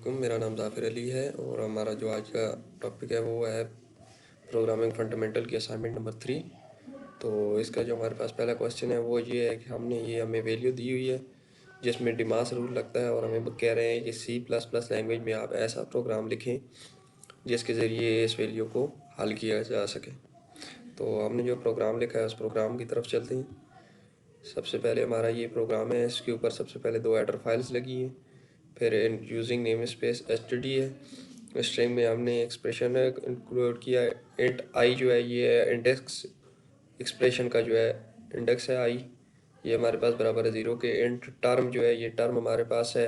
वालेकुम, मेरा नाम ज़ाफ़िर अली है और हमारा जो आज का टॉपिक है वो है प्रोग्रामिंग फंडामेंटल की असाइनमेंट नंबर 3। तो इसका जो हमारे पास पहला क्वेश्चन है वो ये है कि हमें वैल्यू दी हुई है जिसमें डिमास रूल लगता है और हमें कह रहे हैं कि सी प्लस प्लस लैंग्वेज में आप ऐसा प्रोग्राम लिखें जिसके ज़रिए इस वैल्यू को हल किया जा सके। तो हमने जो प्रोग्राम लिखा है उस प्रोग्राम की तरफ चलते हैं। सबसे पहले हमारा ये प्रोग्राम है, इसके ऊपर सबसे पहले 2 हेडर फाइल्स लगी हैं, फिर यूजिंग नेम स्पेस std है। स्ट्रिंग में हमने एक्सप्रेशन इंक्लूड किया है। इंट आई जो है ये है इंडेक्स, एक्सप्रेशन का जो है इंडेक्स है आई, ये हमारे पास बराबर है 0 के। इंट टर्म जो है ये टर्म हमारे पास है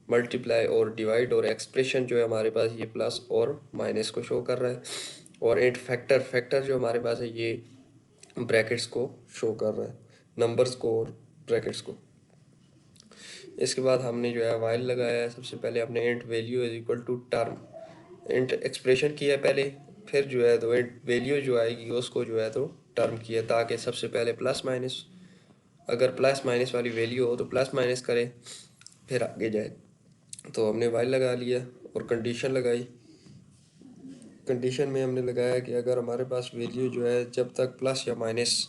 मल्टीप्लाई और डिवाइड, और एक्सप्रेशन जो है हमारे पास ये प्लस और माइनस को शो कर रहा है। और इंट फैक्टर, फैक्टर जो हमारे पास है ये ब्रैकेट्स को शो कर रहा है, नंबर्स को और ब्रैकेट्स को। इसके बाद हमने जो है वाइल लगाया है। सबसे पहले हमने int value is equal to term, int expression किया पहले, फिर जो है तो इंट वैल्यू जो आएगी उसको जो है तो टर्म किया, ताकि सबसे पहले प्लस माइनस, अगर प्लस माइनस वाली वैल्यू हो तो प्लस माइनस करे फिर आगे जाए। तो हमने वाइल लगा लिया और कंडीशन लगाई। कंडीशन में हमने लगाया कि अगर हमारे पास वैल्यू जो है जब तक प्लस या माइनस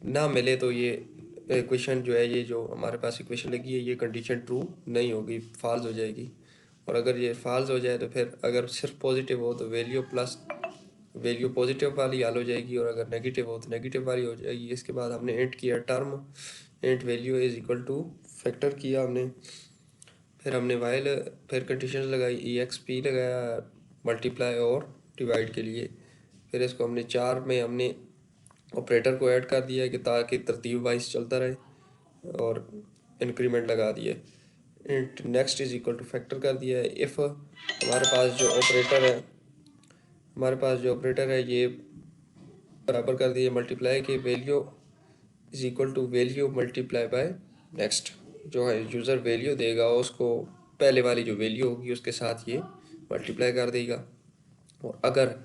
ना मिले तो ये इक्वेशन जो है, ये जो हमारे पास इक्वेशन लगी है ये कंडीशन ट्रू नहीं होगी, फॉल्स हो जाएगी। और अगर ये फॉल्स हो जाए तो फिर अगर सिर्फ पॉजिटिव हो तो वैल्यू पॉजिटिव वाली हल हो जाएगी, और अगर नेगेटिव हो तो नेगेटिव वाली हो जाएगी। इसके बाद हमने इंट किया term, int value is equal two factor किया हमने, फिर हमने वाइल, फिर कंडीशन लगाई, ई एक्स पी लगाया मल्टीप्लाई और डिवाइड के लिए। फिर इसको हमने 4 में हमने ऑपरेटर को ऐड कर दिया कि ताकि तरतीब वाइज चलता रहे, और इंक्रीमेंट लगा दिया। Int next is equal two factor कर दिया है। इफ़ हमारे पास जो ऑपरेटर है ये बराबर कर दिया मल्टीप्लाई की value is equal to value multiply by next, जो है यूज़र वैल्यू देगा उसको पहले वाली जो वैल्यू होगी उसके साथ ये मल्टीप्लाई कर देगा। और अगर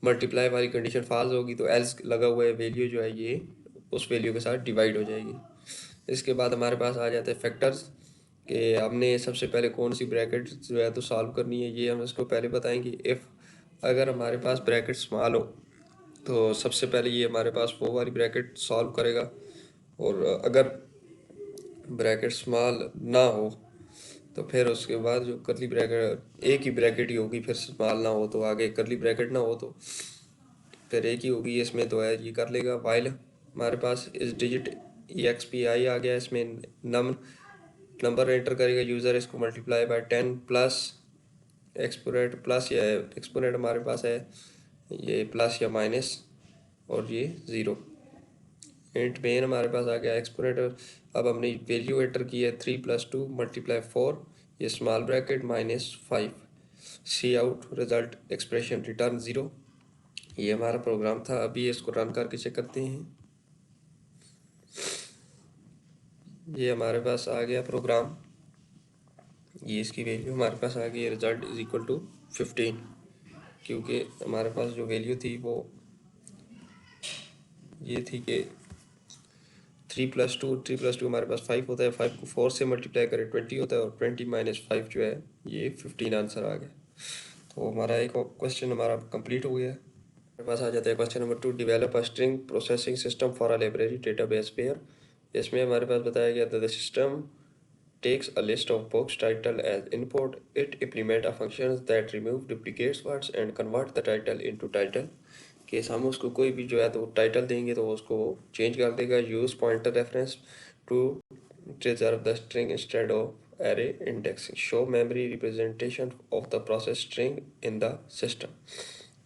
मल्टीप्लाई वाली कंडीशन फॉल्स होगी तो एल्स लगा हुआ है वैल्यू जो है ये उस वैल्यू के साथ डिवाइड हो जाएगी। इसके बाद हमारे पास आ जाते हैं फैक्टर्स, कि हमने सबसे पहले कौन सी ब्रैकेट जो है तो सॉल्व करनी है, ये हम इसको पहले बताएंगे। इफ़ अगर हमारे पास ब्रैकेट स्मॉल हो तो सबसे पहले ये हमारे पास वो वाली ब्रैकेट सॉल्व करेगा, और अगर ब्रैकेट स्मॉल ना हो तो फिर उसके बाद जो करली ब्रैकेट, एक ही ब्रैकेट ही होगी, फिर स्मॉल ना हो तो आगे करली ब्रैकेट ना हो तो फिर एक ही होगी, इसमें तो है ये कर लेगा। वाइल हमारे पास इस डिजिट EXPI आ गया, इसमें नंबर एंटर करेगा यूज़र, इसको multiply by 10 plus exponent, plus या एक्सपोनेंट हमारे पास है ये प्लस या माइनस, और ये 0। इंट मेन हमारे पास आ गया एक्सपोनेंट। अब हमने वैल्यू एंटर की है 3 + 2 × 4, ये स्मॉल ब्रैकेट -5, सी आउट रिजल्ट एक्सप्रेशन रिटर्न 0। ये हमारा प्रोग्राम था। अभी इसको रन करके चेक करते हैं। ये हमारे पास आ गया प्रोग्राम, ये इसकी वैल्यू हमारे पास आ गई, रिजल्ट इज इक्वल टू 15, क्योंकि हमारे पास जो वैल्यू थी वो ये थी कि 3 + 2 हमारे पास 5 होता है, 5 को 4 से मल्टीप्लाई करें 20 होता है, और 20 - 5 जो है ये 15 आंसर आ गया। तो हमारा एक क्वेश्चन हमारा कंप्लीट हो गया। हमारे पास आ जाता है question number 2, develop a string processing system for a library database pair. इसमें हमारे पास बताया गया था the system takes a list of books title as input. It implement a functions that remove duplicates words and convert the title into title। कि हम उसको कोई भी जो है तो टाइटल देंगे तो उसको चेंज कर देगा। Use pointer reference to preserve the string instead of array indexing। Show memory representation of the process string in the system.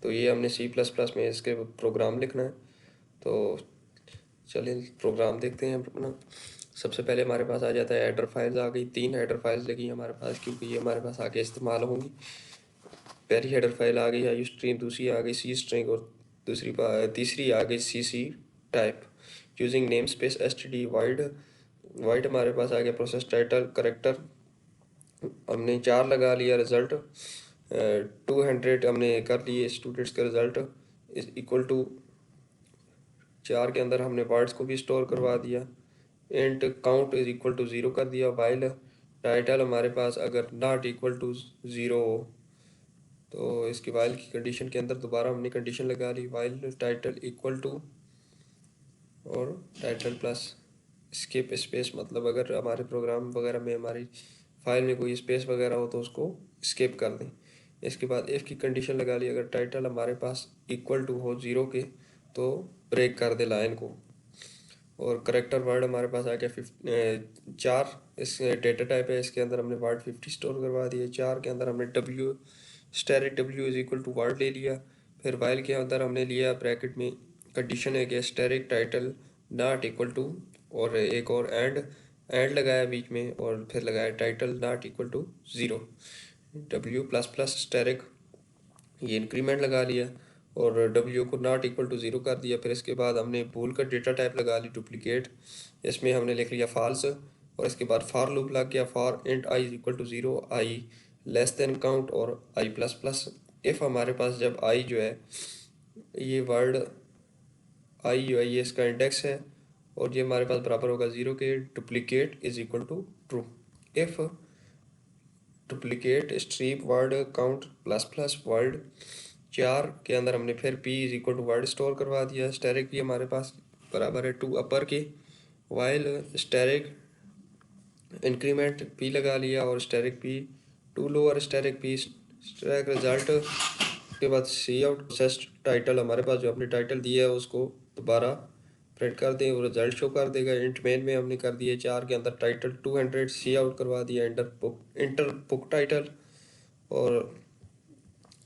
तो ये हमने C++ में इसके प्रोग्राम लिखना है। तो चलिए प्रोग्राम देखते हैं अपना। सबसे पहले हमारे पास आ जाता है हेडर फाइल्स आ गई, 3 हेडर फाइल्स लगी हमारे पास, क्योंकि ये हमारे पास आगे इस्तेमाल होंगी। पहली हेडर फाइल आ गई आई स्ट्रीम, दूसरी आ गई सी स्ट्रिंग, और तीसरी आ गई CC type. Using name space std wide, wide हमारे पास आ गया प्रोसेस टाइटल करेक्टर, हमने 4 लगा लिया। रिजल्ट 200 हमने कर लिए स्टूडेंट्स का रिजल्ट इज इक्वल टू 4 के अंदर हमने वर्ड्स को भी स्टोर करवा दिया। Int count is equal to 0 कर दिया। वाइल टाइटल हमारे पास अगर नॉट इक्वल टू 0 हो तो इसकी वाइल की कंडीशन के अंदर दोबारा हमने कंडीशन लगा ली, वाइल टाइटल इक्वल टू और टाइटल प्लस स्किप स्पेस, मतलब अगर हमारे प्रोग्राम वगैरह में हमारी फाइल में कोई स्पेस वगैरह हो तो उसको स्किप कर दें। इसके बाद इफ़ की कंडीशन लगा ली, अगर टाइटल हमारे पास इक्वल टू हो 0 के तो ब्रेक कर दे लाइन को। और करेक्टर वर्ड हमारे पास आ गया 4, इस डेटा टाइप है, इसके अंदर हमने वर्ड 50 स्टोर करवा दिए। 4 के अंदर हमने W asterisk W is equal to word ले लिया। फिर वाइल के अंदर हमने लिया ब्रैकेट में कंडीशन है कि asterisk title not equal to, और एक और एंड लगाया बीच में, और फिर लगाया title not equal to 0, W plus plus asterisk, ये इंक्रीमेंट लगा लिया और डब्ल्यू को नॉट इक्वल टू 0 कर दिया। फिर इसके बाद हमने बूल का डेटा टाइप लगा ली डुप्लीकेट, इसमें हमने लिख लिया फॉल्स, और इसके बाद फॉर लूप लग गया for int I is equal to 0, I less than count और आई प्लस प्लस। इफ़ हमारे पास जब आई जो है, ये वर्ड आई जो है ये इसका इंडेक्स है और ये हमारे पास बराबर होगा 0 के, duplicate is equal to true. If duplicate strip word count plus plus word 4 के अंदर हमने फिर p is equal to word store करवा दिया। स्टैरिक भी हमारे पास बराबर है 2 अपर के, वाइल स्टैरिक इंक्रीमेंट p लगा लिया और asterisk p 2 lower asterisk p asterisk result के बाद सी आउट प्रोसेस टाइटल, हमारे पास जो अपने टाइटल दिया है उसको दोबारा प्रिंट कर दें और रिजल्ट शो कर देगा। इंट मेन में हमने कर दिए 4 के अंदर टाइटल 200 सी आउट करवा दिया, इंटर बुक टाइटल और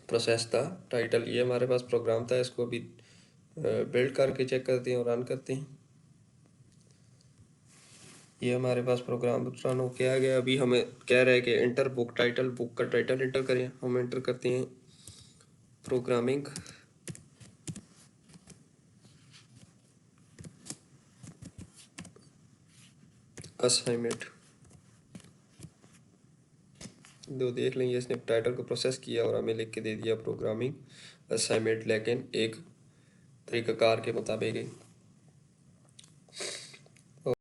प्रोसेस था टाइटल। ये हमारे पास प्रोग्राम था, इसको अभी बिल्ड करके चेक करते हैं और रन करते हैं। ये हमारे पास प्रोग्राम रन हो के आ गया। अभी हमें कह रहा है कि इंटर बुक टाइटल, बुक का टाइटल इंटर करें। हम इंटर करते हैं प्रोग्रामिंग असाइनमेंट, दो देख लेंगे इसने टाइटल को प्रोसेस किया और हमें लिख के दे दिया प्रोग्रामिंग असाइनमेंट, लेकिन एक तरीक़ाकार के मुताबिक